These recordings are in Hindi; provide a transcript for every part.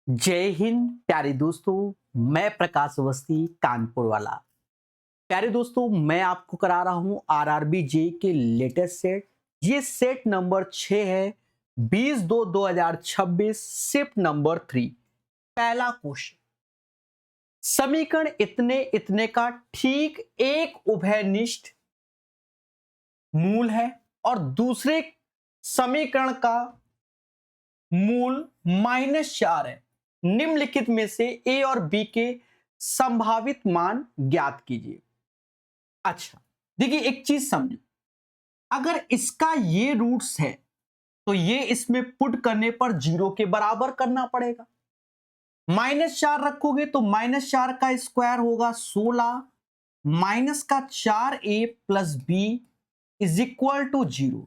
जय हिंद प्यारे दोस्तों। मैं प्रकाश अवस्थी कानपुर वाला। प्यारे दोस्तों, मैं आपको करा रहा हूं आरआरबी जे के लेटेस्ट सेट। ये सेट नंबर 6 है, 20/2/2026, शिफ्ट नंबर 3। पहला क्वेश्चन, समीकरण इतने इतने का ठीक एक उभयनिष्ठ मूल है और दूसरे समीकरण का मूल -4 है। निम्नलिखित में से ए और बी के संभावित मान ज्ञात कीजिए। अच्छा, देखिए एक चीज समझो, अगर इसका ये रूट्स है तो ये इसमें पुट करने पर 0 के बराबर करना पड़ेगा। -4 रखोगे तो -4 का स्क्वायर होगा 16, माइनस का 4a plus b is equal to 0।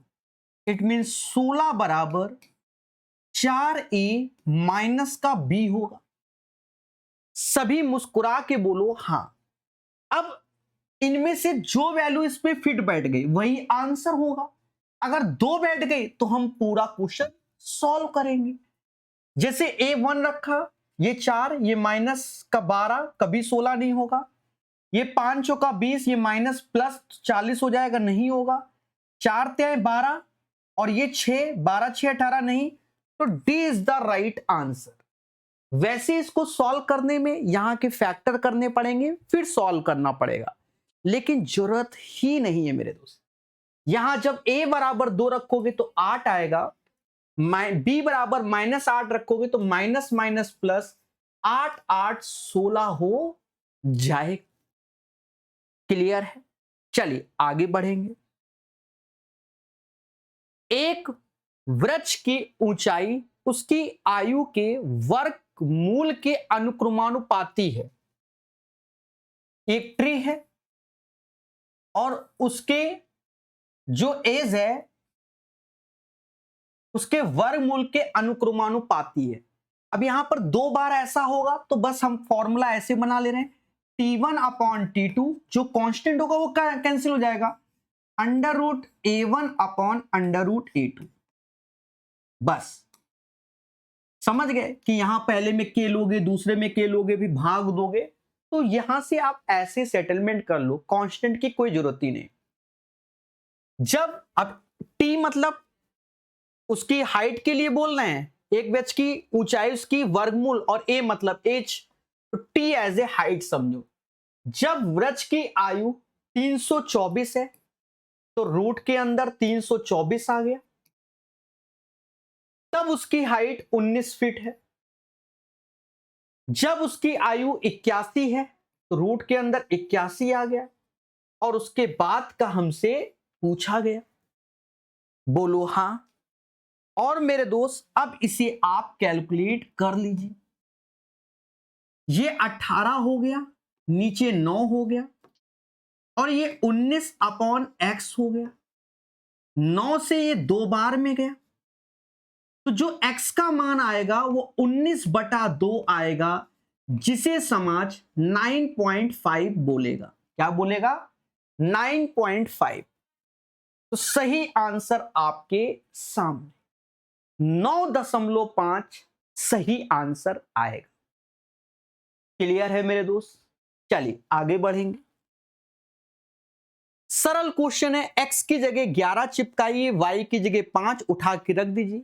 It mean 16 बराबर 4a माइनस का b होगा। सभी मुस्कुरा के बोलो हां। अब इनमें से जो वैल्यू इसमें फिट बैठ गई वही आंसर होगा। अगर दो बैठ गई तो हम पूरा क्वेश्चन सॉल्व करेंगे। जैसे A1 रखा, ये 4, ये माइनस का 12, कभी 16 नहीं होगा। ये 5 का 20, ये माइनस प्लस 40 हो जाएगा, नहीं होगा। 4 ते 12 और ये 6, 12 6 18 नहीं, तो D is the right answer. वैसे इसको सॉल्व करने में यहां के फैक्टर करने पड़ेंगे, फिर सॉल्व करना पड़ेगा, लेकिन जरूरत ही नहीं है मेरे दोस्त। यहां जब a बराबर 2 रखोगे तो 8 आएगा, b बराबर -8 रखोगे तो माइनस माइनस प्लस 8 8 16 हो जाए। क्लियर है? चलिए आगे बढ़ेंगे। एक वृक्ष की ऊंचाई उसकी आयु के वर्गमूल के अनुक्रमानुपाती है। एक ट्री है और उसके जो एज है उसके वर्गमूल के अनुक्रमानुपाती है। अब यहां पर दो बार ऐसा होगा तो बस हम फॉर्मूला ऐसे बना ले रहे हैं, T1/T2 जो कांस्टेंट होगा वो कैंसिल हो जाएगा, √A1/√A2। बस समझ गए कि यहां पहले में के लोगे, दूसरे में के लोगे, भी भाग दोगे, तो यहां से आप ऐसे सेटलमेंट कर लो, कांस्टेंट की कोई जरूरत ही नहीं। जब अब टी मतलब उसकी हाइट के लिए बोल रहे हैं, एक वृक्ष की ऊंचाई उसकी वर्गमूल, और ए मतलब एज, तो टी एज ए हाइट समझो। जब वृक्ष की आयु 324 है तो रूट के अंदर 324 आ गया, तब उसकी हाइट 19 फीट है। जब उसकी आयु 81 है तो रूट के अंदर 81 आ गया, और उसके बाद का हमसे पूछा गया, बोलो हां। और मेरे दोस्त अब इसे आप कैलकुलेट कर लीजिए। ये 18 हो गया, नीचे 9 हो गया, और ये 19/x हो गया। 9 से ये 2 बार में गया, तो जो x का मान आएगा वो 19/2 आएगा, जिसे समाज 9.5 बोलेगा। क्या बोलेगा? 9.5। तो सही आंसर आपके सामने 9.5 सही आंसर आएगा। क्लियर है मेरे दोस्त? चलिए आगे बढ़ेंगे। सरल क्वेश्चन है, x की जगह 11 चिपकाइए, y की जगह 5 उठा के रख दीजिए।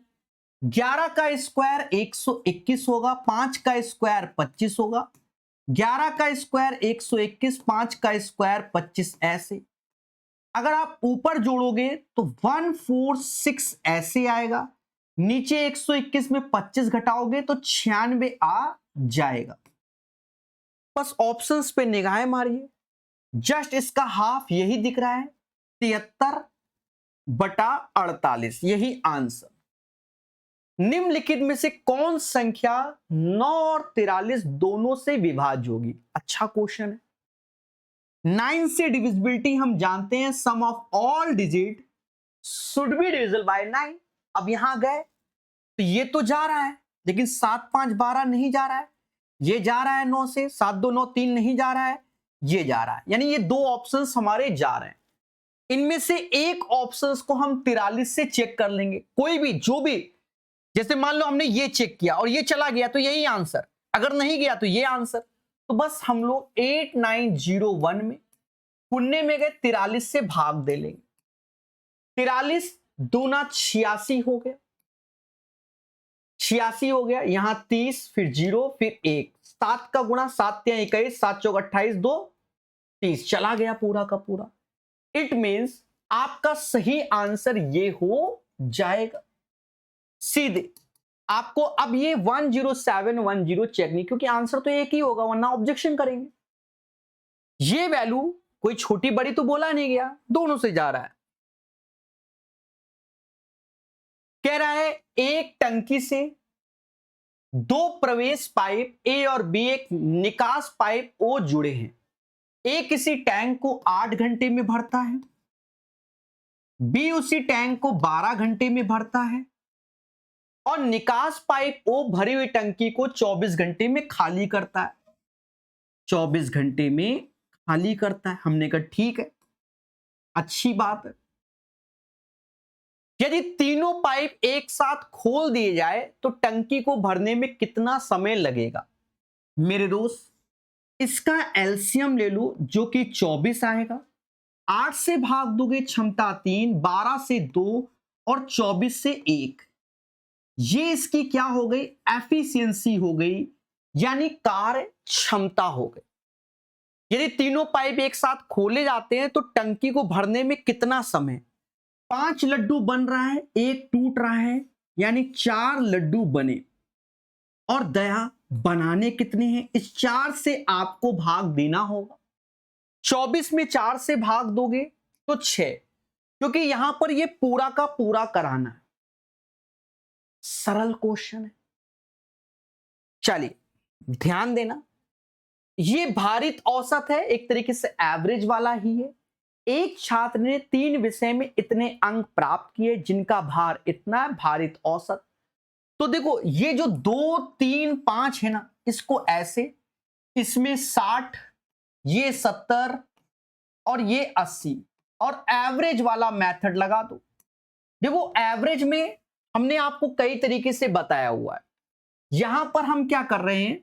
11 का स्क्वायर 121 होगा, 5 का स्क्वायर 25 होगा। 11 का स्क्वायर 121, 5 का स्क्वायर 25, ऐसे। अगर आप ऊपर जोड़ोगे तो 146 ऐसे आएगा, नीचे 121 में 25 घटाओगे तो 96 आ जाएगा। बस ऑप्शंस पे निगाहें मारिए, जस्ट इसका हाफ यही दिख रहा है, 73/48, यही आंसर। निम्नलिखित में से कौन संख्या 9 और 43 दोनों से विभाज्य होगी? अच्छा क्वेश्चन है। 9 से डिविजिबिलिटी हम जानते हैं, sum of all digit should be divisible by 9। अब यहां गए तो ये तो जा रहा है, लेकिन 7 5 12 नहीं जा रहा है। ये जा रहा है 9 से, 7 2 9 3 नहीं जा रहा है, ये जा रहा है, यानी ये दो ऑप्शंस हमारे जा रहे हैं। इनमें से एक ऑप्शंस को हम 43 से चेक कर लेंगे, कोई भी जो भी जैसे मान लो हमने ये चेक किया और ये चला गया तो यही आंसर, अगर नहीं गया तो ये आंसर। तो बस हम लोग 8901 में पुण्य में गए 43 से भाग दे लेंगे। 43 दूना 86 हो गया, 86 हो गया, यहां 30 फिर 0 फिर 1, 7 का गुणा 7 या 21, 7 चौक 28, 2 30, चला गया पूरा का पूरा। इट मीन्स आपका सही आंसर ये हो जाएगा सीधे। आपको अब ये 10710 चेक नहीं, क्योंकि आंसर तो एक ही होगा, वरना ऑब्जेक्शन करेंगे। ये वैल्यू कोई छोटी बड़ी तो बोला नहीं गया, दोनों से जा रहा है। कह रहा है एक टंकी से दो प्रवेश पाइप ए और बी, एक निकास पाइप ओ जुड़े हैं। ए किसी टैंक को 8 घंटे में भरता है, बी उसी टैंक को 12 घंटे में भरता है, और निकास पाइप ओ भरी हुई टंकी को 24 घंटे में खाली करता है। 24 घंटे में खाली करता है। हमने कहा ठीक है, अच्छी बात है। यदि तीनों पाइप एक साथ खोल दिए जाए तो टंकी को भरने में कितना समय लगेगा? मेरे दोस्त, इसका एलसीएम ले लो जो कि 24 आएगा। 8 से भाग दोगे क्षमता 3, 12 से 2 और 24 से 1। ये इसकी क्या हो गई? एफिशिएंसी हो गई, यानी कार्य क्षमता हो गई। यदि तीनों पाइप एक साथ खोले जाते हैं तो टंकी को भरने में कितना समय? 5 लड्डू बन रहा है, एक टूट रहा है, यानी 4 लड्डू बने। और दया बनाने कितने हैं? इस 4 से आपको भाग देना होगा। 24 में 4 से भाग दोगे तो 6, क्योंकि यहां पर ये पूरा का पूरा कराना है। सरल क्वेश्चन है। चलिए ध्यान देना, ये भारित औसत है, एक तरीके से एवरेज वाला ही है। एक छात्र ने 3 विषय में इतने अंक प्राप्त किए जिनका भार इतना, भारित औसत। तो देखो ये जो 2, 3, 5 है ना, इसको ऐसे, इसमें 60, ये 70 और ये 80, और एवरेज वाला मेथड लगा दो। देखो एवरेज में हमने आपको कई तरीके से बताया हुआ है। यहां पर हम क्या कर रहे हैं,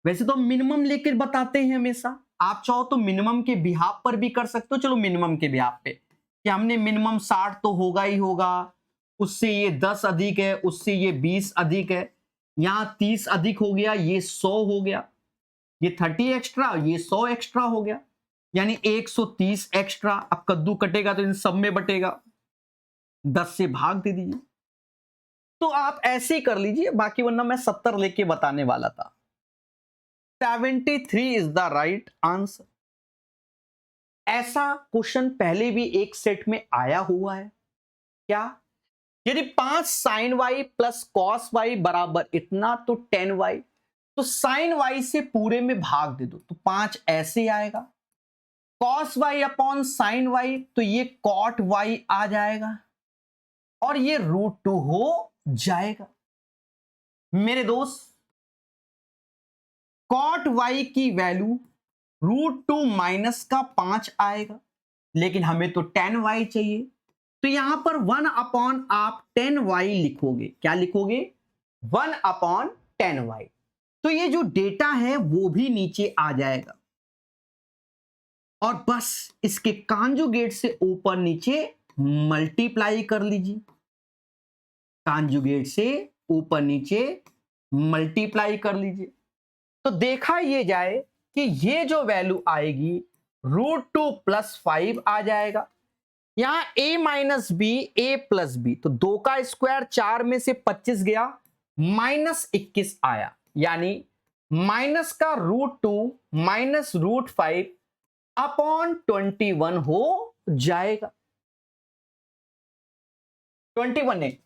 वैसे तो मिनिमम लेकर बताते हैं हमेशा, आप चाहो तो मिनिमम के बिहाफ पर भी कर सकते हो। चलो मिनिमम के बिहाफ पे कि हमने मिनिमम 60 तो होगा ही होगा, उससे ये 10 अधिक है, उससे ये 20 अधिक है, यहां 30 अधिक हो गया, ये 100 हो गया, ये 30 एक्स्ट्रा, ये 100 एक्स्ट्रा हो गया, यानी 130 एक्स्ट्रा। अब कद्दू कटेगा तो इन सब में बटेगा, 10 से भाग दे दीजिए। तो आप ऐसे ही कर लीजिए, बाकी वरना मैं 70 लेके बताने वाला था। 73 इज द राइट आंसर। ऐसा क्वेश्चन पहले भी एक सेट में आया हुआ है। क्या? यदि 5 sine y plus cos y बराबर इतना तो 10 वाई, तो साइन वाई से पूरे में भाग दे दो तो 5 ऐसे आएगा। Cos y upon sine y, तो ये कॉट वाई आ जाएगा और ये √2 हो जाएगा। मेरे दोस्त, कॉट वाई की वैल्यू √2 माइनस का 5 आएगा, लेकिन हमें तो 10 वाई चाहिए, तो यहां पर 1 अपॉन आप 10 वाई लिखोगे। क्या लिखोगे? 1 अपॉन 10 वाई। तो ये जो डेटा है वो भी नीचे आ जाएगा, और बस इसके कांजुगेट से ऊपर नीचे मल्टीप्लाई कर लीजिए। कांजुगेट से ऊपर नीचे मल्टीप्लाई कर लीजिए, तो देखा ये जाए कि ये जो वैल्यू आएगी √2 + 5 आ जाएगा। यहां a minus b, a plus b, तो 2 का स्क्वायर 4 में से 25 गया, -21 आया, यानी माइनस का √2 माइनस √5 अपॉन 21 हो जाएगा। 21 नहीं,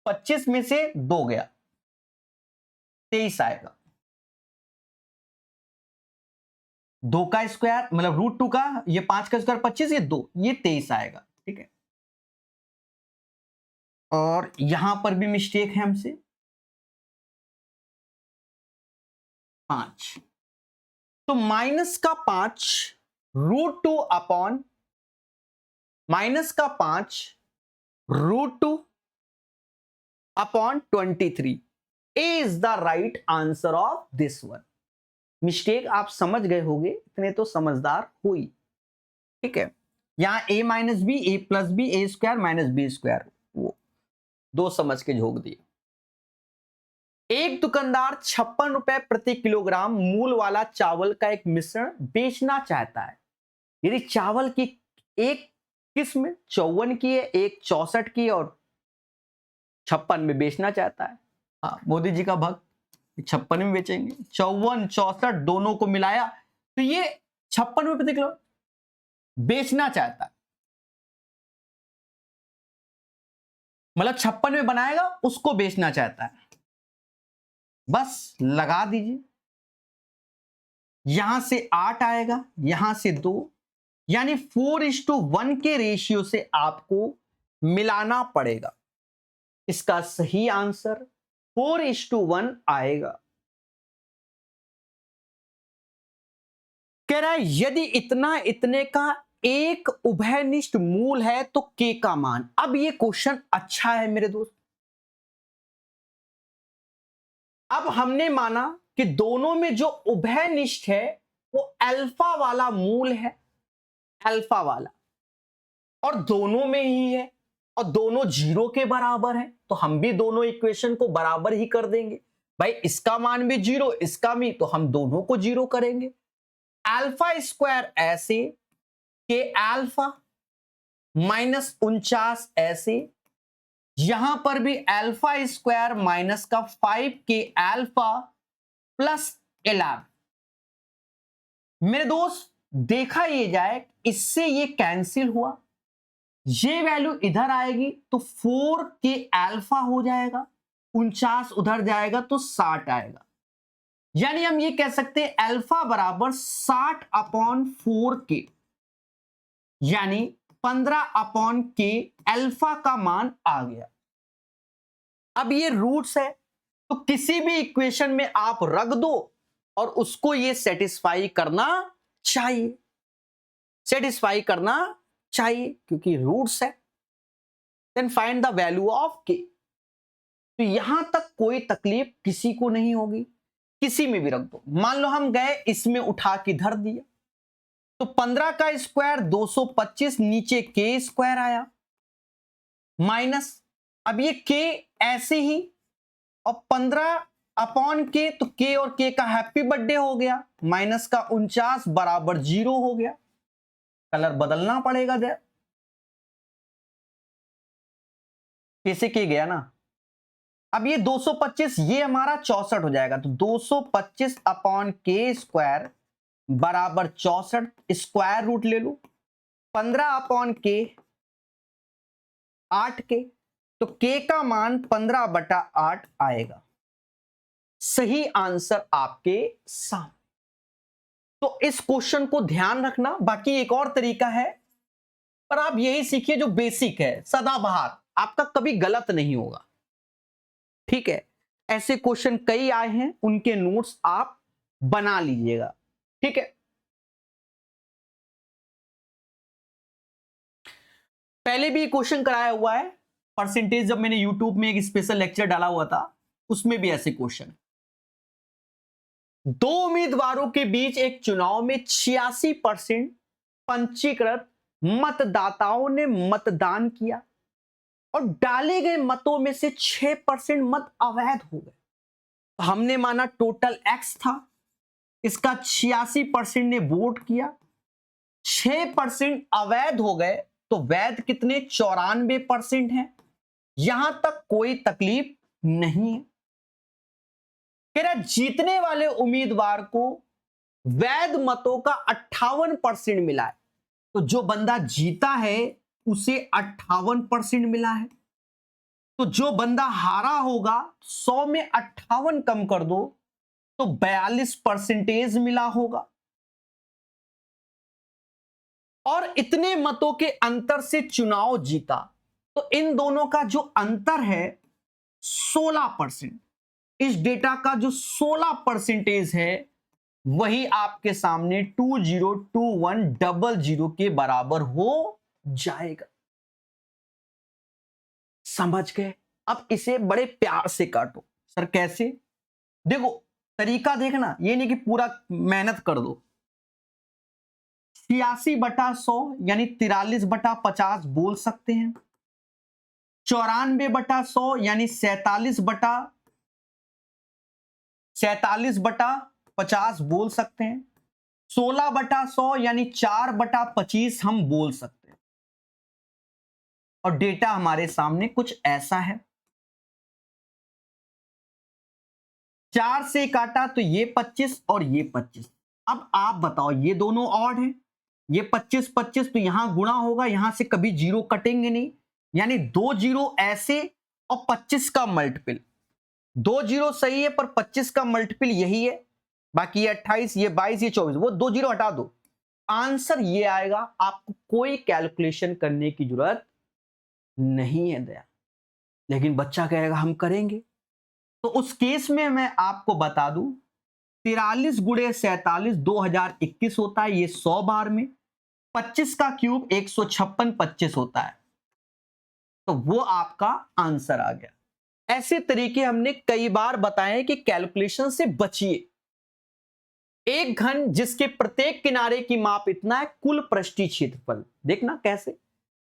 25 में से 2 गया, 23 आएगा। 2 का स्क्वायर मतलब √2 का, ये 5 का स्क्वायर 25, ये 2, ये 23 आएगा। ठीक है, और यहां पर भी मिस्टेक है हमसे, 5, तो माइनस का 5 √2 अपॉन माइनस का 5 √2 upon 23। A is the right answer of this one. Mistake आप समझ गए होंगे, इतने तो समझदार हुई। ठीक है, यहां ए माइनस बी, ए प्लस बी, ए स्क्वायर माइनस बी स्क्वायर, वो दो समझ के झोंक दिए। एक दुकानदार 56 रुपए प्रति किलोग्राम मूल वाला चावल का एक मिश्रण बेचना चाहता है। यदि चावल की एक किस्म 54 की है, एक 64 की है और 56 में बेचना चाहता है। हाँ, मोदी जी का भक्त 56 में बेचेंगे, 54 64 दोनों को मिलाया तो ये 56 रुपए प्रति किलो बेचना चाहता है, मतलब 56 में बनाएगा उसको बेचना चाहता है। बस लगा दीजिए, यहां से 8 आएगा, यहां से 2, यानी 4:1 के रेशियो से आपको मिलाना पड़ेगा। इसका सही आंसर 4:1 आएगा। कह रहा है यदि इतना इतने का एक उभयनिष्ठ मूल है तो के का मान। अब ये क्वेश्चन अच्छा है मेरे दोस्त। अब हमने माना कि दोनों में जो उभयनिष्ठ है वो अल्फा वाला मूल है, अल्फा वाला, और दोनों में ही है और दोनों 0 के बराबर है, तो हम भी दोनों इक्वेशन को बराबर ही कर देंगे। भाई इसका मान भी 0, इसका भी, तो हम दोनों को 0 करेंगे। अल्फा स्क्वायर ऐसे के अल्फा माइनस 49 ऐसे, यहां पर भी अल्फा स्क्वायर माइनस का 5 के अल्फा प्लस 11। मेरे दोस्त देखा ये जाए, इससे ये कैंसिल हुआ, ये वैल्यू इधर आएगी तो 4 के अल्फा हो जाएगा, 49 उधर जाएगा तो 60 आएगा। यानी हम ये कह सकते हैं अल्फा बराबर 60/4 के, यानी 15/के अल्फा का मान आ गया। अब ये रूट्स है तो किसी भी इक्वेशन में आप रख दो और उसको ये सेटिस्फाई करना चाहिए, सेटिस्फाई करना चाहिए क्योंकि रूट्स है। Then find the value of k. तो यहां तक कोई तकलीफ किसी को नहीं होगी, किसी में भी रख दो। मान लो हम गए इसमें उठा के धर दिया तो 15 का स्क्वायर 225, नीचे के स्क्वायर आया माइनस, अब ये के ऐसे ही, और 15/के तो के और के का हैप्पी बर्थडे हो गया, माइनस का 49 बराबर 0 हो गया। कलर बदलना पड़ेगा दे, कैसे के गया ना। अब ये 225 ये हमारा 64 हो जाएगा, तो 225/के स्क्वायर बराबर 64, स्क्वायर रूट ले लो 15/के 8 के, तो के का मान 15/8 आएगा। सही आंसर आपके सामने। तो इस क्वेश्चन को ध्यान रखना। बाकी एक और तरीका है, पर आप यही सीखिए जो बेसिक है, सदाबहार, आपका कभी गलत नहीं होगा। ठीक है, ऐसे क्वेश्चन कई आए हैं, उनके नोट्स आप बना लीजिएगा। ठीक है, पहले भी क्वेश्चन कराया हुआ है परसेंटेज, जब मैंने यूट्यूब में एक स्पेशल लेक्चर डाला हुआ था उसमें भी ऐसे क्वेश्चन। दो उम्मीदवारों के बीच एक चुनाव में 86% पंजीकृत मतदाताओं ने मतदान किया और डाले गए मतों में से 6% मत अवैध हो गए। तो हमने माना टोटल एक्स था, इसका 86% ने वोट किया, 6% अवैध हो गए, तो वैध कितने 94% हैं। यहां तक कोई तकलीफ नहीं है। कह रहा जीतने वाले उम्मीदवार को वैध मतों का 58% मिला है, तो जो बंदा जीता है उसे 58% मिला है। तो जो बंदा हारा होगा 100 में 58 कम कर दो तो 42% मिला होगा। और इतने मतों के अंतर से चुनाव जीता, तो इन दोनों का जो अंतर है 16%। इस डेटा का जो 16% है वही आपके सामने 202100 के बराबर हो जाएगा। समझ गए? अब इसे बड़े प्यार से काटो। सर कैसे? देखो तरीका देखना, ये नहीं कि पूरा मेहनत कर दो। 86/100 यानी 43/50 बोल सकते हैं। 94/100 यानी 47/50 बोल सकते हैं। 16/100 यानी 4/25 हम बोल सकते हैं। और डेटा हमारे सामने कुछ ऐसा है। 4 से काटा तो ये 25 और ये 25। अब आप बताओ, ये दोनों ऑड हैं, ये 25 तो यहां गुणा होगा, यहां से कभी जीरो कटेंगे नहीं, यानी 2 जीरो ऐसे और 25 का मल्टीपल। 2 जीरो सही है पर 25 का मल्टीपल यही है, बाकी ये 28, ये 22, ये 24, वो 2 जीरो हटा दो, आंसर ये आएगा। आपको कोई कैलकुलेशन करने की जरूरत नहीं है दया। लेकिन बच्चा कहेगा हम करेंगे, तो उस केस में मैं आपको बता दूं 43 गुणे 47 2021 होता है, ये 100 बार में। 25 का क्यूब 156 25 होता है, तो वो आपका आंसर आ गया। ऐसे तरीके हमने कई बार बताए कि कैलकुलेशन से बचिए। एक घन जिसके प्रत्येक किनारे की माप इतना है, कुल पृष्ठीय क्षेत्रफल देखना कैसे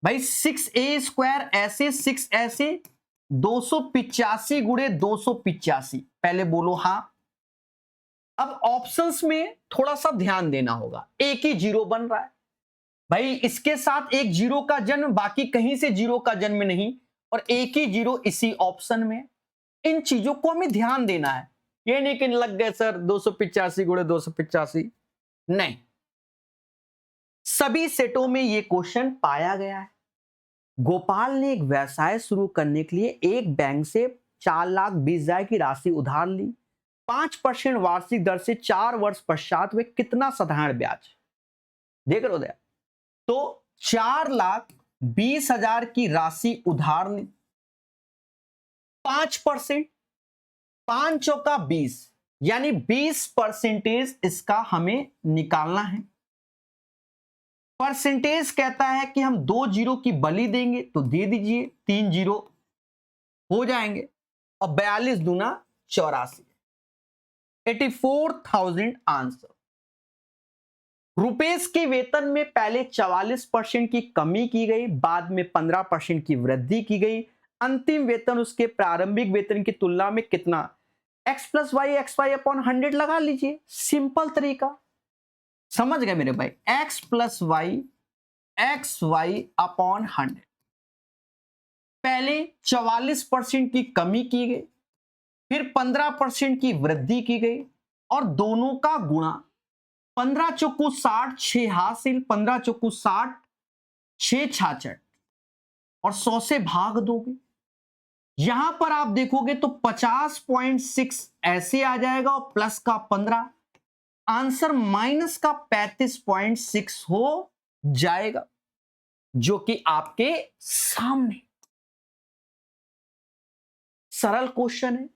भाई। 6a² ऐसे 6 ऐसे 285 गुणे 285, पहले बोलो हां। अब ऑप्शंस में थोड़ा सा ध्यान देना होगा, एक ही जीरो बन रहा है भाई, इसके साथ एक जीरो का जन्म, बाकी कहीं से जीरो का जन्म नहीं, और एक ही जीरो इसी ऑप्शन में। इन चीजों को हमें ध्यान देना है, ये नहीं कि लग गए सर 285 गुणे 285, नहीं। सभी सेटों में ये क्वेश्चन पाया गया है। गोपाल ने एक व्यवसाय शुरू करने के लिए एक बैंक से 4,20,000 की राशि उधार ली। 5% वार्षिक दर से 4 वर्ष पश्चात वे कितना साधारण ब्याज, देख रहे हो दया, तो 4,20,000 की राशि उधार ली, 5%, 5 चौका 20, यानी 20% इसका हमें निकालना है। परसेंटेज कहता है कि हम 2 जीरो की बलि देंगे, तो दे दीजिए, 3 जीरो हो जाएंगे, और 42 दूना 84, 84,000 आंसर। रुपेश के वेतन में पहले 44% की कमी की गई, बाद में 15% की वृद्धि की गई। अंतिम वेतन उसके प्रारंभिक वेतन की तुलना में कितना? x + y xy/100 लगा लीजिए, सिंपल तरीका, समझ गए मेरे भाई। x + y xy/100, पहले 44% की कमी की गई, फिर 15% की वृद्धि की गई, और दोनों का गुणा। 15 चौकू 60, 6 हासिल, 15 चौकू 60, 6 66, और 100 से भाग दोगे। यहां पर आप देखोगे तो 50.6 ऐसे आ जाएगा, और प्लस का 15, आंसर माइनस का 35.6 हो जाएगा, जो कि आपके सामने सरल क्वेश्चन है।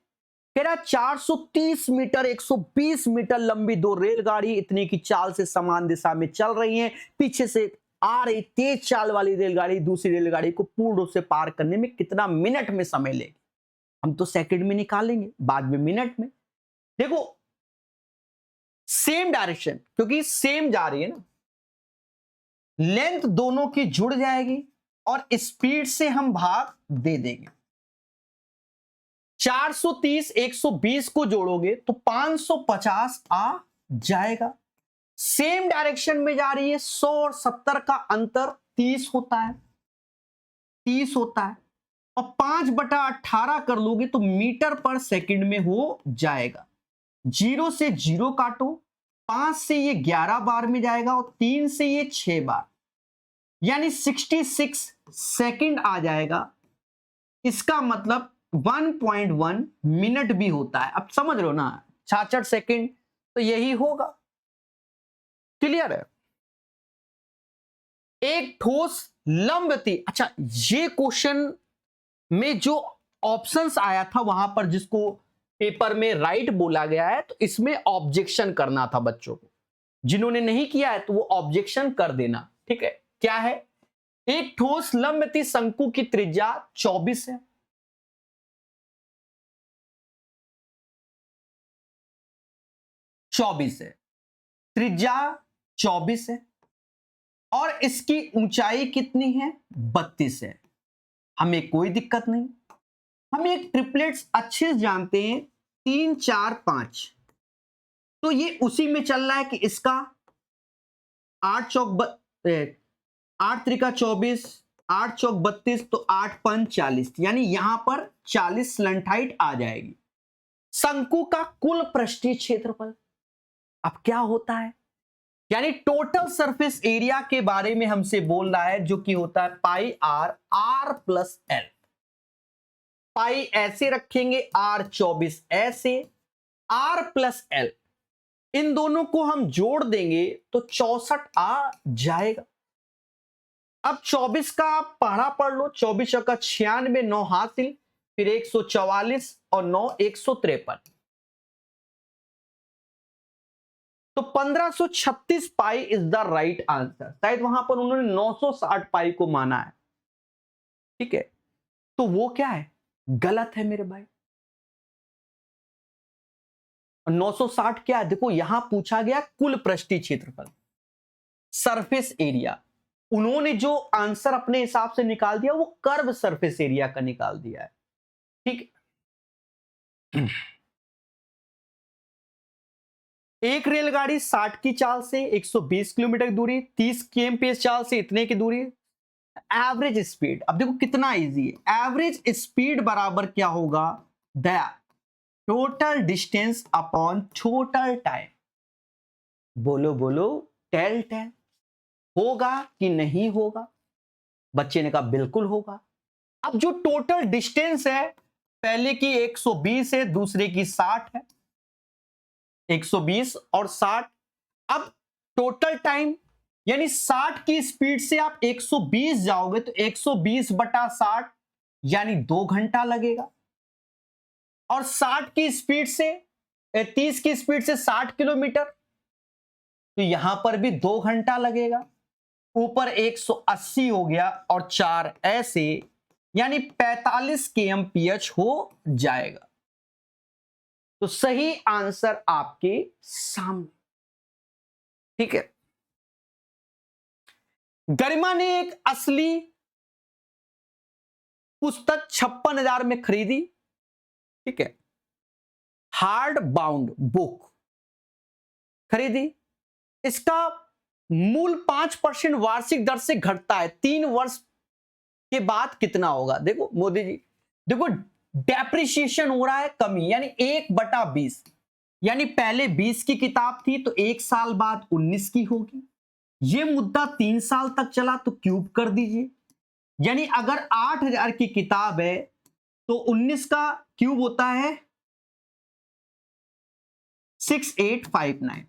कह रहा 430 मीटर 120 मीटर लंबी दो रेलगाड़ी इतने की चाल से समान दिशा में चल रही हैं। पीछे से आ रही तेज चाल वाली रेलगाड़ी दूसरी रेलगाड़ी को पूर्ण रूप से पार करने में कितना मिनट में समय लेगी? हम तो सेकंड में निकालेंगे, बाद में मिनट में। देखो सेम डायरेक्शन, क्योंकि सेम जा रही है ना, लेंथ दोनों की जुड़ जाएगी और स्पीड से हम भाग दे देंगे। 430 120 को जोड़ोगे तो 550 आ जाएगा। सेम डायरेक्शन में जा रही है, 100 और 70 का अंतर 30 होता है, 30 होता है, और 5/18 कर लोगे तो मीटर पर सेकंड में हो जाएगा। 0 से 0 काटो, 5 से ये 11 बार में जाएगा, और 3 से ये 6 बार, यानी 66 सेकंड आ जाएगा। इसका मतलब 1.1 मिनट भी होता है। अब समझ रहे हो ना, 66 सेकंड तो यही होगा। क्लियर है? एक ठोस लंबवती, अच्छा ये क्वेश्चन में जो ऑप्शंस आया था वहां पर जिसको पेपर में राइट बोला गया है, तो इसमें ऑब्जेक्शन करना था बच्चों को। जिन्होंने नहीं किया है तो वो ऑब्जेक्शन कर देना, ठीक है। क्या है? एक ठोस लंबवती शंकु की त्रिज्या 24 है, 24 है, त्रिज्या 24 है और इसकी ऊंचाई कितनी है? 32 है। हमें कोई दिक्कत नहीं। हम एक ट्रिपलेट्स अच्छे से जानते हैं, 3 4 5, तो ये उसी में चल रहा है कि इसका 8 चौक 8 त्रिका 24, 8 चौक 32, तो 8 पंच 40, यानी यहां पर 40 स्लंट हाइट आ जाएगी। शंकु का कुल पृष्ठीय क्षेत्रफल अब क्या होता है, यानी टोटल सरफेस एरिया के बारे में हमसे बोल रहा है, जो कि होता है पाई आर, आर प्लस एल। पाई ऐसे रखेंगे, आर 24 ऐसे, आर प्लस एल, इन दोनों को हम जोड़ देंगे तो 64 आ जाएगा। अब 24 का आप पढ़ा पढ़ लो, 24 का 96, 9 हासिल, फिर 144 और 9 153, तो 1536 pi is the right answer. शायद वहां पर उन्होंने 960 पाई को माना है, ठीक है, तो वो क्या है? गलत है मेरे भाई। 960 क्या है? देखो यहां पूछा गया कुल पृष्ठीय क्षेत्रफल, सरफेस एरिया। उन्होंने जो आंसर अपने हिसाब से निकाल दिया वो कर्व सरफेस एरिया का निकाल दिया है, ठीक है। एक रेलगाड़ी 60 की चाल से 120 किलोमीटर की दूरी, 30 kmph चाल से इतने की दूरी, एवरेज स्पीड। अब देखो कितना इजी है, एवरेज स्पीड बराबर क्या होगा? The total distance upon total time. बोलो बोलो, टेल टेल। होगा कि नहीं होगा? बच्चे ने कहा बिल्कुल होगा। अब जो टोटल डिस्टेंस है, पहले की 120 है, दूसरे की 60 है, 120 और 60। अब टोटल टाइम, यानी 60 की स्पीड से आप 120 जाओगे तो 120 बटा 60 यानी 2 घंटा लगेगा, और 60 की स्पीड से 30 की स्पीड से 60 किलोमीटर, तो यहां पर भी 2 घंटा लगेगा। ऊपर 180 हो गया और 4 ऐसे, यानी 45 kmph हो जाएगा। तो सही आंसर आपके सामने, ठीक है। गरिमा ने एक असली पुस्तक 56,000 में खरीदी, ठीक है, हार्ड बाउंड बुक खरीदी। इसका मूल 5% वार्षिक दर से घटता है, 3 वर्ष के बाद कितना होगा? देखो मोदी जी, देखो डेप्रिसिएशन हो रहा है, कमी, यानी 1/20, यानी पहले 20 की किताब थी तो 1 साल बाद 19 की होगी। ये मुद्दा 3 साल तक चला तो क्यूब कर दीजिए, यानी अगर 8,000 की किताब है तो 19 का क्यूब होता है 6859।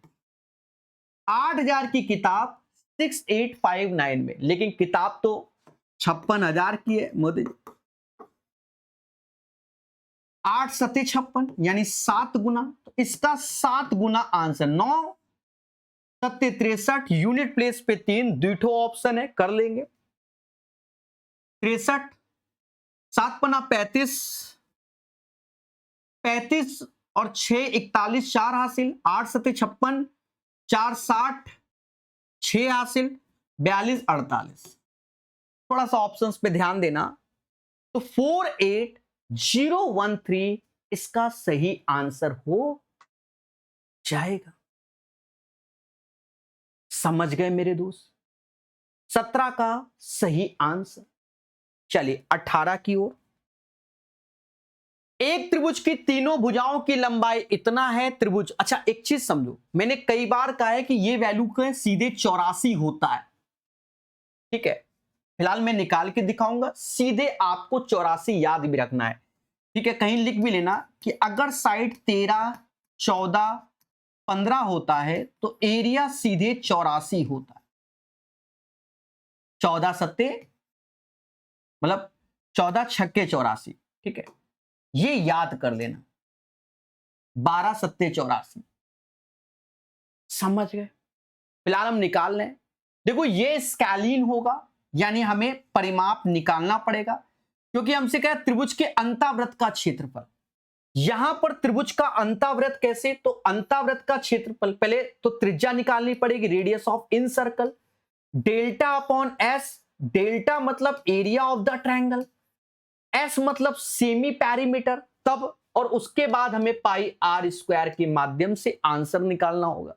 8,000 की किताब 6859 में, लेकिन किताब तो 56,000 की है मोदी। 8 सत्ते 56, यानी 7 गुना, तो इसका 7 गुना आंसर। 9 सत्ते 63, यूनिट प्लेस पे 3, द्विठो ऑप्शन है, कर लेंगे। 63, 7 पना 35, 35 और 6 41, 4 हासिल, 8 सत्ते 56, 4 60, 6 हासिल, 42 48। थोड़ा सा ऑप्शंस पे ध्यान देना, तो 48013 इसका सही आंसर हो जाएगा। समझ गए मेरे दोस्त? 17 का सही आंसर। चलिए 18 की ओर। एक त्रिभुज की तीनों भुजाओं की लंबाई इतना है। त्रिभुज, अच्छा एक चीज समझो, मैंने कई बार कहा है कि ये वैल्यू का सीधे 84 होता है, ठीक है। फिलहाल मैं निकाल के दिखाऊंगा, सीधे आपको 84 याद भी रखना है, ठीक है। कहीं लिख भी लेना कि अगर साइड 13 14 15 होता है तो एरिया सीधे 84 होता है। 14 सत्ते मतलब 14 छक्के 84, ठीक है, ये याद कर लेना। 12 सत्ते 84, समझ गए? फिलहाल हम निकाल लें। देखो ये स्केलीन होगा, यानी हमें परिमाप निकालना पड़ेगा, क्योंकि हमसे क्या है, त्रिभुज के अंतःवृत्त का क्षेत्रफल। यहां पर त्रिभुज का अंतावृत कैसे, तो अंतावृत का क्षेत्रफल पहले तो त्रिज्या निकालनी पड़ेगी, radius of incircle, delta upon s, delta मतलब area of the triangle, s मतलब सेमी पेरीमीटर, तब और उसके बाद हमें पाई आर स्क्वायर के माध्यम से आंसर निकालना होगा।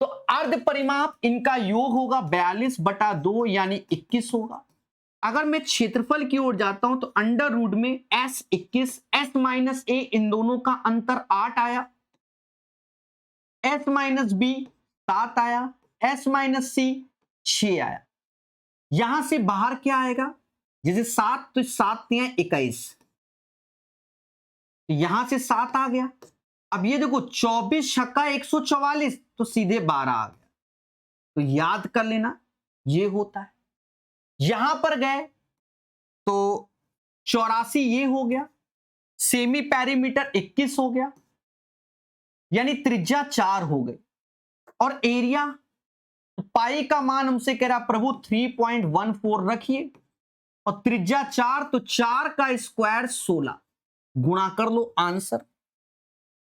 तो अर्ध परिमाप इनका योग होगा 42/2 यानी 21 होगा। अगर मैं क्षेत्रफल की ओर जाता हूं तो अंडर रूट में एस 21, एस माइनस ए, इन दोनों का अंतर 8 आया, एस माइनस बी 7 आया, एस माइनस सी 6 आया। यहां से बाहर क्या आएगा, जैसे 7 तो 7 दिए 21, यहां से 7 आ गया। अब ये देखो 24 छक्का 144, तो सीधे 12 आ गया। तो याद कर लेना ये होता है। यहां पर गए तो 84 ये हो गया, सेमी पेरीमीटर 21 हो गया, यानी त्रिज्या 4 हो गई। और एरिया, पाई का मान हमसे कह रहा प्रभु 3.14 रखिए, और त्रिज्या 4, तो 4 का स्क्वायर 16, गुणा कर लो आंसर।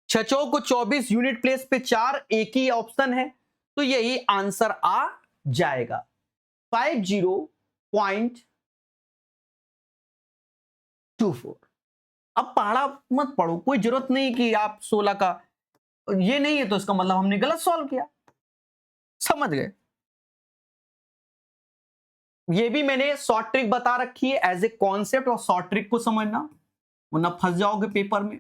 6 को 24 यूनिट प्लेस पे 4, एक ही ऑप्शन है, तो यही आंसर आ जाएगा 50.24। अब पढ़ा मत पढ़ो, कोई जरूरत नहीं कि आप 16 का ये नहीं है तो इसका मतलब हमने गलत सॉल्व किया, समझ गए। ये भी मैंने शॉर्ट ट्रिक बता रखी है एज ए कॉन्सेप्ट, और शॉर्ट ट्रिक को समझना वरना फंस जाओगे पेपर में।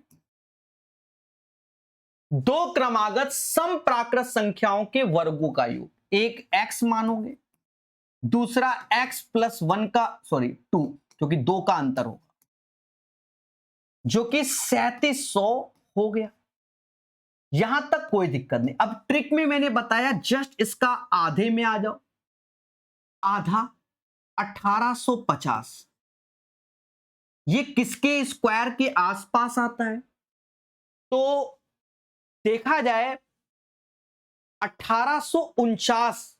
दो क्रमागत समप्राकृत संख्याओं के वर्गों का योग, एक x मानोगे, दूसरा x प्लस 1 का 2, जो कि 2 का अंतर होगा, जो कि 3700 हो गया। यहां तक कोई दिक्कत नहीं। अब ट्रिक में मैंने बताया जस्ट इसका आधे में आ जाओ, आधा 1850, ये किसके स्क्वायर के आसपास आता है, तो देखा जाए 1849,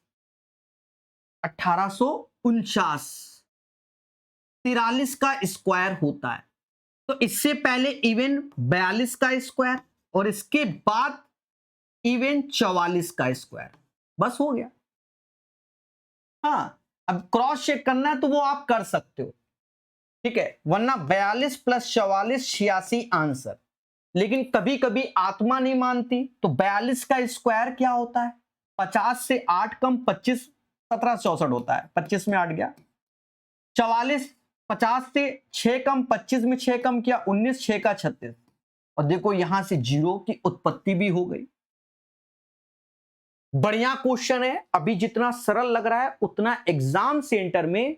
43 का स्क्वायर होता है। तो इससे पहले इवन 42 का स्क्वायर, और इसके बाद इवन 44 का स्क्वायर, बस हो गया। हाँ, अब क्रॉस चेक करना है तो वो आप कर सकते हो, ठीक है, वरना 42 प्लस 44 86 आंसर। लेकिन कभी कभी आत्मा नहीं मानती, तो 42 का स्क्वायर क्या होता है, 50 से 8 कम 25, 1764 होता है, 25 में 8 गया। 44 50 से 6 कम, 25 में 6 कम किया 19, 6 का 36, और देखो यहां से जीरो की उत्पत्ति भी हो गई। बढ़िया क्वेश्चन है। अभी जितना सरल लग रहा है उतना एग्जाम सेंटर में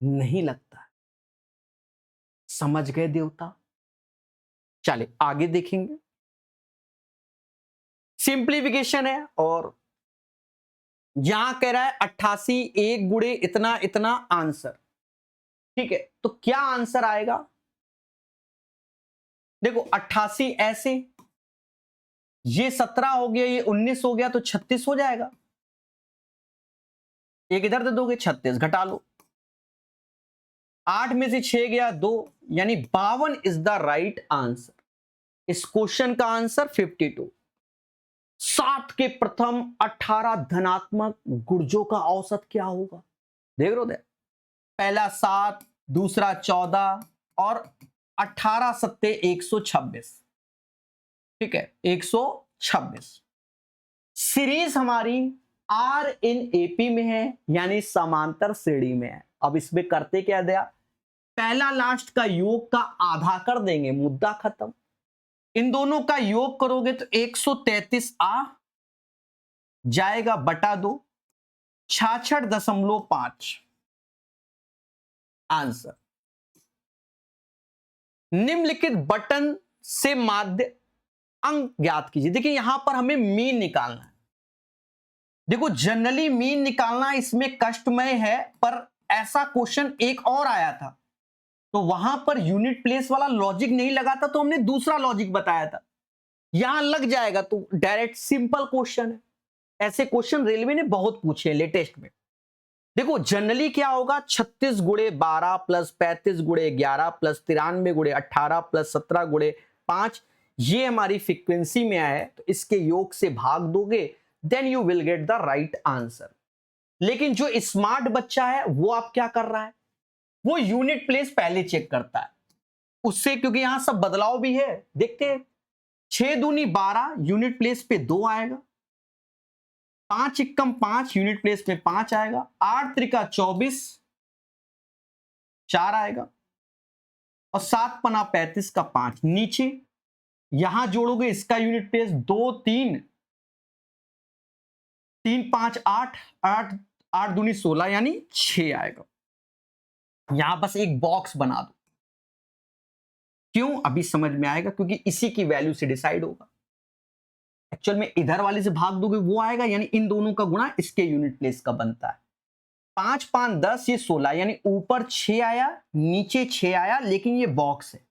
नहीं लगता। समझ गए देवता? चले आगे देखेंगे। सिंप्लीफिकेशन है, और यहां कह रहा है 88 1 गुणे इतना इतना आंसर, ठीक है। तो क्या आंसर आएगा, देखो 88 ऐसे, ये 17 हो गया, ये 19 हो गया, तो 36 हो जाएगा। एक इधर दे दोगे, 36 घटा लो, 8 में से 6 गया 2, यानी 52 इज द राइट आंसर। इस क्वेश्चन का आंसर 52। 7 के प्रथम 18 धनात्मक गुर्जों का औसत क्या होगा, देख रहे हो, पहला 7, दूसरा 14, और 18 सत्ते 126, ठीक है, 126। सीरीज हमारी आर इन एपी में है, यानी समांतर श्रेणी में है। अब इसमें करते क्या दिया, पहला लास्ट का योग का आधा कर देंगे, मुद्दा खत्म। इन दोनों का योग करोगे तो 133 आ जाएगा बटा 2, 66.5 आंसर। निम्नलिखित बटन से माध्य अंक ज्ञात कीजिए। देखिए यहां पर हमें मीन निकालना है। देखो जनरली मीन निकालना इसमें कष्टमय है, पर ऐसा क्वेश्चन एक और आया था, तो वहां पर यूनिट प्लेस वाला लॉजिक नहीं लगा था, तो हमने दूसरा लॉजिक बताया था। यहां लग जाएगा, तो डायरेक्ट सिंपल क्वेश्चन है। ऐसे क्वेश्चन रेलवे ने बहुत पूछे लेटेस्ट में। देखो जनरली क्या होगा, 36 गुणे 12 प्लस 35 गुणे 11 प्लस 93 गुणे 18 प्लस 17 गुणे 5, ये हमारी फ्रीक्वेंसी में आया है, तो इसके योग से भाग दोगे, then you will get the right answer. लेकिन जो स्मार्ट बच्चा है वो आप क्या कर रहा है, वो यूनिट प्लेस पहले चेक करता है उससे, क्योंकि यहां सब बदलाव भी है। देखते हैं, 6 दूनी 12 यूनिट प्लेस पे 2 आएगा, 5 इक्कम 5 यूनिट प्लेस में 5 आएगा, 8 त्रिका 24 4 आएगा, और 7 पना 35 का 5 नीचे। यहां जोड़ोगे इसका यूनिट प्लेस 2 3 3 5 8 8 8 दूनी 16 यानी 6 आएगा। यहां बस एक बॉक्स बना दो। क्यों, अभी समझ में आएगा, क्योंकि इसी की वैल्यू से डिसाइड होगा। एक्चुअल में इधर वाले से भाग दोगे वो आएगा, यानी इन दोनों का गुणा इसके यूनिट प्लेस का बनता है। 5 5 10 ये 16, यानी ऊपर 6 आया नीचे 6 आया, लेकिन ये बॉक्स है।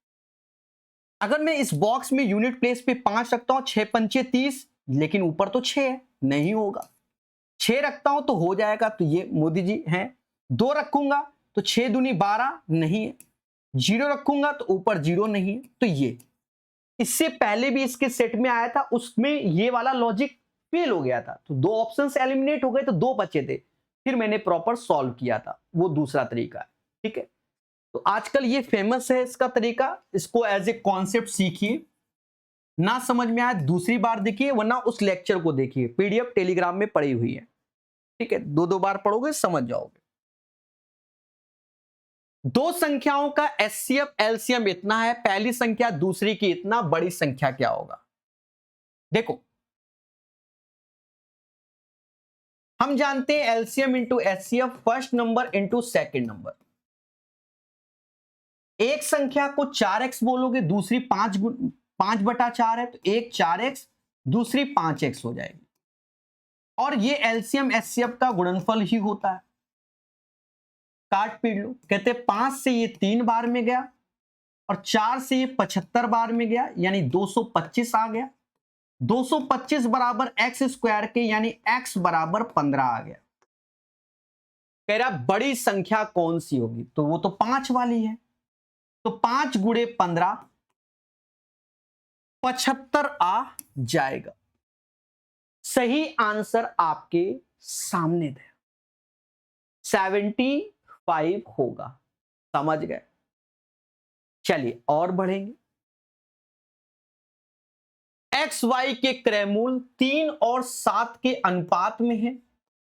अगर मैं इस बॉक्स में यूनिट प्लेस पे 5 रखता हूं, 6 पंचे 30, लेकिन ऊपर तो 6 है, नहीं होगा। 6 रखता हूं तो हो जाएगा, तो ये मोदी जी हैं। 2 रखूंगा तो 6 दूनी 12 नहीं है, 0 रखूंगा तो ऊपर 0 नहीं है, तो ये इससे पहले भी इसके सेट में आया था, उसमें ये वाला लॉजिक फेल हो गया था, तो 2 ऑप्शंस एलिमिनेट हो गए, तो 2 बचे थे, फिर मैंने प्रॉपर सॉल्व किया था, वो दूसरा तरीका है। ठीक है, तो आजकल ये फेमस है इसका तरीका, इसको एज ए कॉन्सेप्ट सीखिए। ना समझ में आए दूसरी बार देखिए, वरना उस लेक्चर को देखिए, पीडीएफ टेलीग्राम में पड़ी हुई है। ठीक है, 2 बार पढ़ोगे समझ जाओगे। दो संख्याओं का एचसीएफ एलसीएम इतना है, पहली संख्या दूसरी की इतना, बड़ी संख्या क्या होगा। देखो हम जानते हैं LCM into HCF first number into second number. एक संख्या को 4x बोलोगे, दूसरी 5/4 है, तो एक 4x दूसरी 5x हो जाएगी, और ये एलसीएम एचसीएफ का गुणनफल ही होता है। काट पीट लो, कहते 5 से ये 3 बार में गया, और 4 से ये 75 बार में गया, यानी 225 आ गया। 225 बराबर एक्स स्क्वायर के, यानी x बराबर 15 आ गया। कह रहा बड़ी संख्या कौन सी होगी, तो वो तो 5 वाली है, तो 5 गुणे 15 75 आ जाएगा। सही आंसर आपके सामने है, 75 होगा। समझ गए। चलिए और बढ़ेंगे। एक्स वाई के क्रयमूल 3 और 7 के अनुपात में है।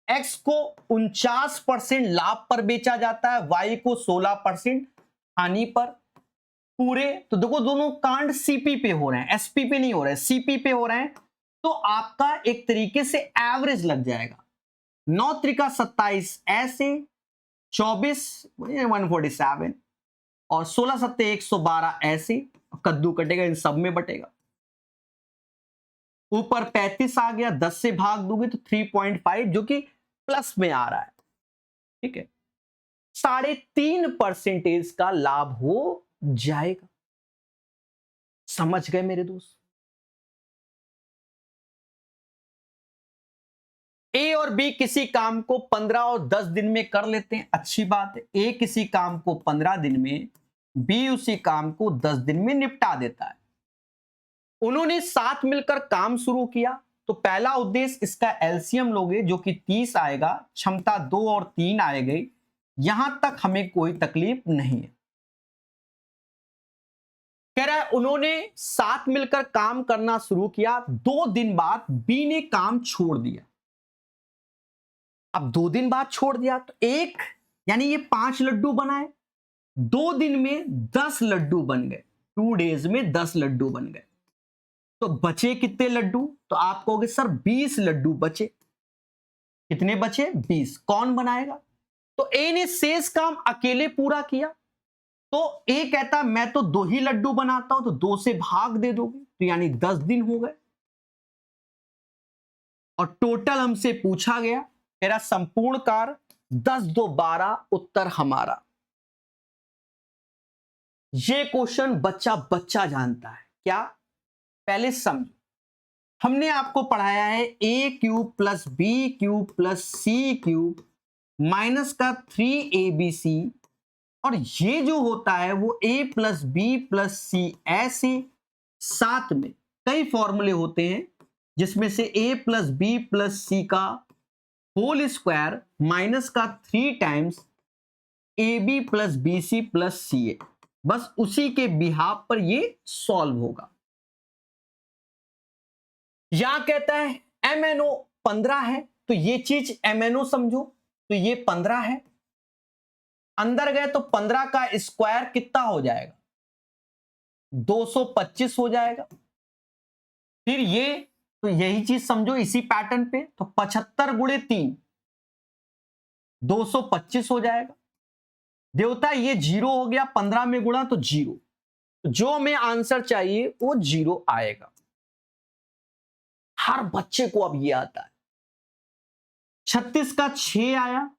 एक्स को 49% लाभ पर बेचा जाता है, वाई को 16% हानि पर। पूरे तो देखो दोनों कांड सीपी पे हो रहे हैं, एसपी पे नहीं हो रहे हैं, सीपी पे हो रहे हैं, तो आपका एक तरीके से एवरेज लग जाएगा। 9 त्रिका 27 ऐसे, 24 147, और 16 सत्ते 112 ऐसे, कद्दू कटेगा, इन सब में बटेगा। ऊपर 35 आ गया, 10 से भाग दोगे तो 3.5, जो कि प्लस में आ रहा है। ठीक है, 3.5% का लाभ हो जाएगा। समझ गए मेरे दोस्त। ए और बी किसी काम को 15 और 10 दिन में कर लेते हैं, अच्छी बात है। ए किसी काम को 15 दिन में, बी उसी काम को 10 दिन में निपटा देता है। उन्होंने साथ मिलकर काम शुरू किया, तो पहला उद्देश्य इसका एलसीएम लोगे, जो कि 30 आएगा, क्षमता 2 और 3 आएगी, यहां तक हमें कोई तकलीफ नहीं है। कह रहा है उन्होंने साथ मिलकर काम करना शुरू किया, 2 दिन बाद बी ने काम छोड़ दिया। अब 2 दिन बाद छोड़ दिया, तो एक यानी ये 5 लड्डू बनाए, 2 दिन में 10 लड्डू बन गए, 2 डेज में 10 लड्डू बन गए। तो बचे कितने लड्डू, तो आप कहोगे सर 20 लड्डू बचे। कितने बचे, 20। कौन बनाएगा, तो ए ने शेष काम अकेले पूरा किया, तो ए कहता मैं तो 2 ही लड्डू बनाता हूं, तो 2 से भाग दे दोगे, तो यानी 10 दिन हो गए। और टोटल हमसे पूछा गया, कह रहा संपूर्ण कार्य 10 2 12, उत्तर हमारा। ये क्वेश्चन बच्चा बच्चा जानता है क्या, पहले समझो। हमने आपको पढ़ाया है a³ + b³ + c³ माइनस का 3abc, और ये जो होता है वो a प्लस बी प्लस सी, ऐसे साथ में कई फॉर्मूले होते हैं जिसमें से a plus b plus c का होल स्क्वायर माइनस का 3 times a b plus b c plus c a, बस उसी के बिहाफ पर ये सॉल्व होगा। यहां कहता है MnO 15 है, तो ये चीज MnO समझो, तो ये 15 है। अंदर गए तो 15 का स्क्वायर कितना हो जाएगा, 225 हो जाएगा। फिर ये, तो यही चीज समझो इसी पैटर्न पे, तो 75 गुणे 3 225 हो जाएगा। देवता ये 0 हो गया, 15 में गुणा तो 0, जो हमें आंसर चाहिए वो 0 आएगा। हर बच्चे को अब ये आता है। 36 का 6 आया,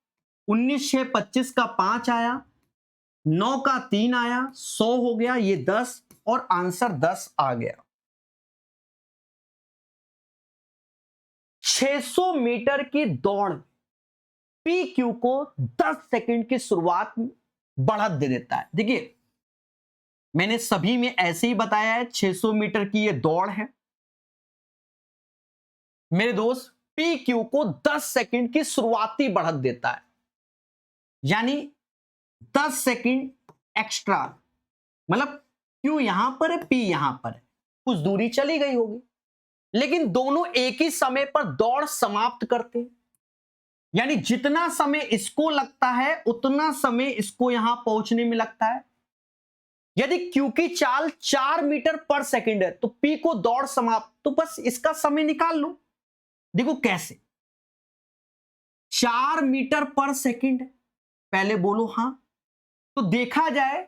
19 6 25 का 5 आया, 9 का 3 आया, 100 हो गया, ये 10 और आंसर 10 आ गया। 600 मीटर की दौड़ पी क्यू को 10 सेकंड की शुरुआत में बढ़त दे देता है। देखिए मैंने सभी में ऐसे ही बताया है, 600 मीटर की ये दौड़ है मेरे दोस्त, पी क्यू को 10 सेकंड की शुरुआती बढ़त देता है, यानी 10 सेकंड एक्स्ट्रा, मतलब क्यू यहां पर है, पी यहां पर है, कुछ दूरी चली गई होगी, लेकिन दोनों एक ही समय पर दौड़ समाप्त करते हैं, यानी जितना समय इसको लगता है उतना समय इसको यहां पहुंचने में लगता है। यदि क्यू की चाल 4 मीटर पर सेकंड है तो पी को दौड़ समाप्त, तो बस इसका समय निकाल लो। देखो कैसे, 4 मीटर पर सेकंड, पहले बोलो हां, तो देखा जाए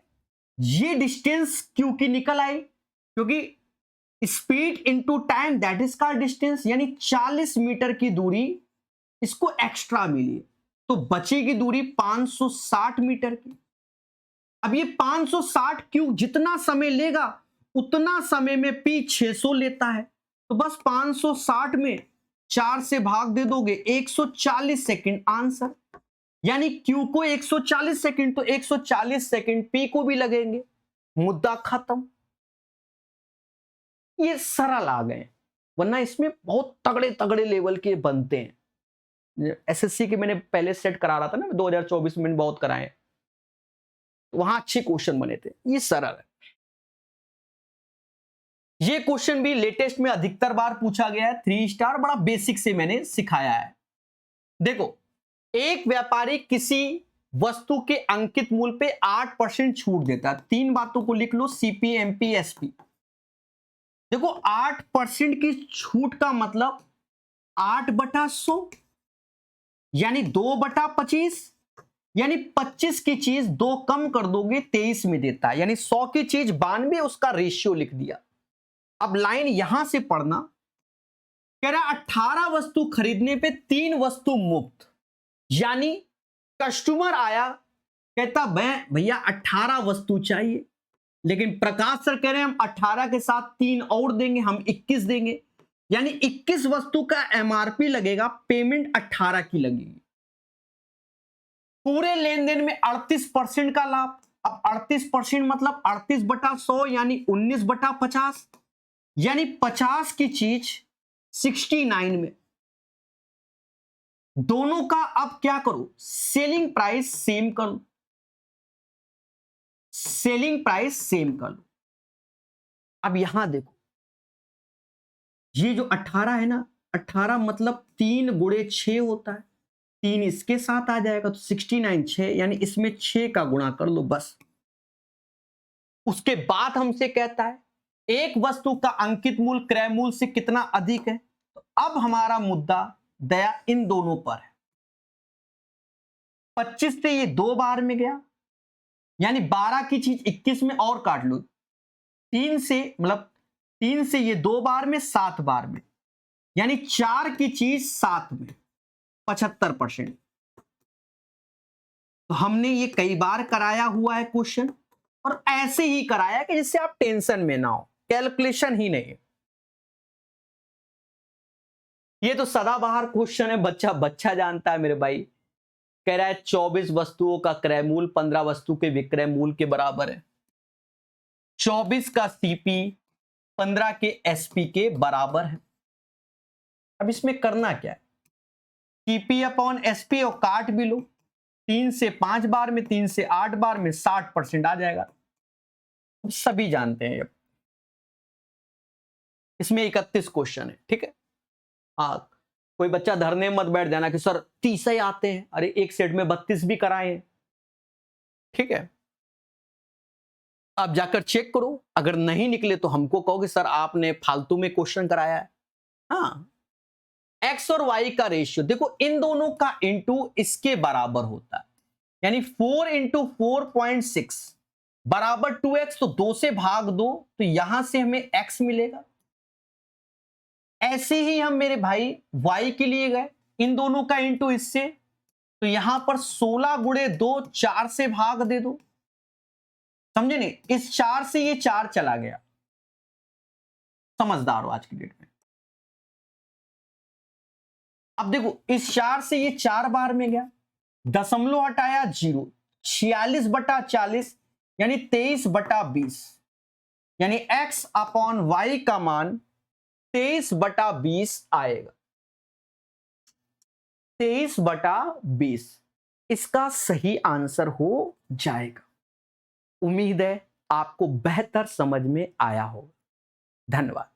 ये डिस्टेंस क्यू की निकल आई, क्योंकि speed into time that is का डिस्टेंस, यानी 40 मीटर की दूरी इसको एक्स्ट्रा मिली, तो बचेगी दूरी 560 मीटर की। अब ये 560 क्यू जितना समय लेगा उतना समय में पी 600 लेता है, तो बस 560 में 4 से भाग दे दोगे, 140 सेकंड आंसर, यानी क्यू को 140 सेकंड, तो 140 सेकंड पी को भी लगेंगे, मुद्दा खत्म। ये सरल आ गए, वरना इसमें बहुत तगड़े तगड़े लेवल के बनते हैं। एसएससी के मैंने पहले सेट करा रहा था ना, 2024 में मैंने बहुत कराए, वहां अच्छे क्वेश्चन बने थे। ये सरल है। ये क्वेश्चन भी लेटेस्ट में अधिकतर बार पूछा गया है, 3 स्टार, बड़ा बेसिक से मैंने सिखाया है। देखो, एक व्यापारी किसी वस्तु के अंकित मूल्य पे 8% छूट देता है। 3 बातों को लिख लो, सीपी, एमपी, एसपी। देखो 8% की छूट का मतलब 8/100, यानी 2/25, यानी 25 की चीज 2 कम कर दोगे 23 में देता है, यानी 100 की चीज 92, उसका रेशियो लिख दिया। अब लाइन यहां से पढ़ना, कह रहा 18 वस्तु खरीदने पे 3 वस्तु मुफ्त, यानी कस्टमर आया, कहता भैया 18 वस्तु चाहिए, लेकिन प्रकाश सर कह रहे हैं हम 18 के साथ 3 और देंगे, हम 21 देंगे, यानी 21 वस्तु का एमआरपी लगेगा, पेमेंट 18 की लगेगी। पूरे लेन देन में 38% का लाभ। अब 38% मतलब 38/100, यानी 19/50, यानी 50 की चीज 69 में। दोनों का अब क्या करो, सेलिंग प्राइस सेम कर लो, सेलिंग प्राइस सेम कर लो। अब यहां देखो, ये जो 18 है ना, 18 मतलब 3 गुणे 6 होता है, 3 इसके साथ आ जाएगा तो 69 6, यानी इसमें 6 का गुणा कर लो बस। उसके बाद हमसे कहता है एक वस्तु का अंकित मूल्य क्रय मूल्य से कितना अधिक है, तो अब हमारा मुद्दा दया इन दोनों पर है। 25 से ये 2 बार में गया, यानी 12 की चीज 21 में और काट लो, 3 से मतलब 3 से ये 2 बार में 7 बार में, यानी 4 की चीज 7 में, 75%। तो हमने ये कई बार कराया हुआ है क्वेश्चन, और ऐसे ही कराया कि जिससे आप टेंशन में ना हो, कैलकुलेशन ही नहीं है। ये तो सदाबहार क्वेश्चन है, बच्चा बच्चा जानता है मेरे भाई। कह रहा है 24 वस्तुओं का क्रय मूल 15 वस्तु के विक्रय मूल के बराबर है। 24 का सीपी 15 के एसपी के बराबर है। अब इसमें करना क्या है, सीपी अपॉन एसपी और काट भी लो। 3 से 5 बार में, 3 से 8 बार में 60% आ जाएगा। सभी जानते हैं। इसमें 31 क्वेश्चन है, ठीक है। हाँ, कोई बच्चा धरने मत बैठ जाना कि सर 30 ही आते हैं। अरे एक सेट में 32 भी कराए हैं, ठीक है। आप जाकर चेक करो, अगर नहीं निकले तो हमको कहो कि सर आपने फालतू में क्वेश्चन कराया है। हाँ, एक्स और वाई का रेशियो देखो, इन दोनों का इंटू इसके बराबर होता है, यानी 4 इंटू 4.6 बराबर 2x। तो 2 से भाग दो तो यहां से हमें x मिलेगा। ऐसे ही हम मेरे भाई y के लिए गए, इन दोनों का इंटू इससे, तो यहां पर 16 गुणे 2 4 से भाग दे दो। समझे नहीं, इस 4 से ये 4 चला गया। समझदार हो आज की डेट में। अब देखो, इस 4 से ये 4 बार में गया, दशमलव हटाया 0, 46/40 यानी 23/20, यानी x अपॉन वाई का मान 23/20 आएगा। 23/20 इसका सही आंसर हो जाएगा। उम्मीद है आपको बेहतर समझ में आया होगा। धन्यवाद।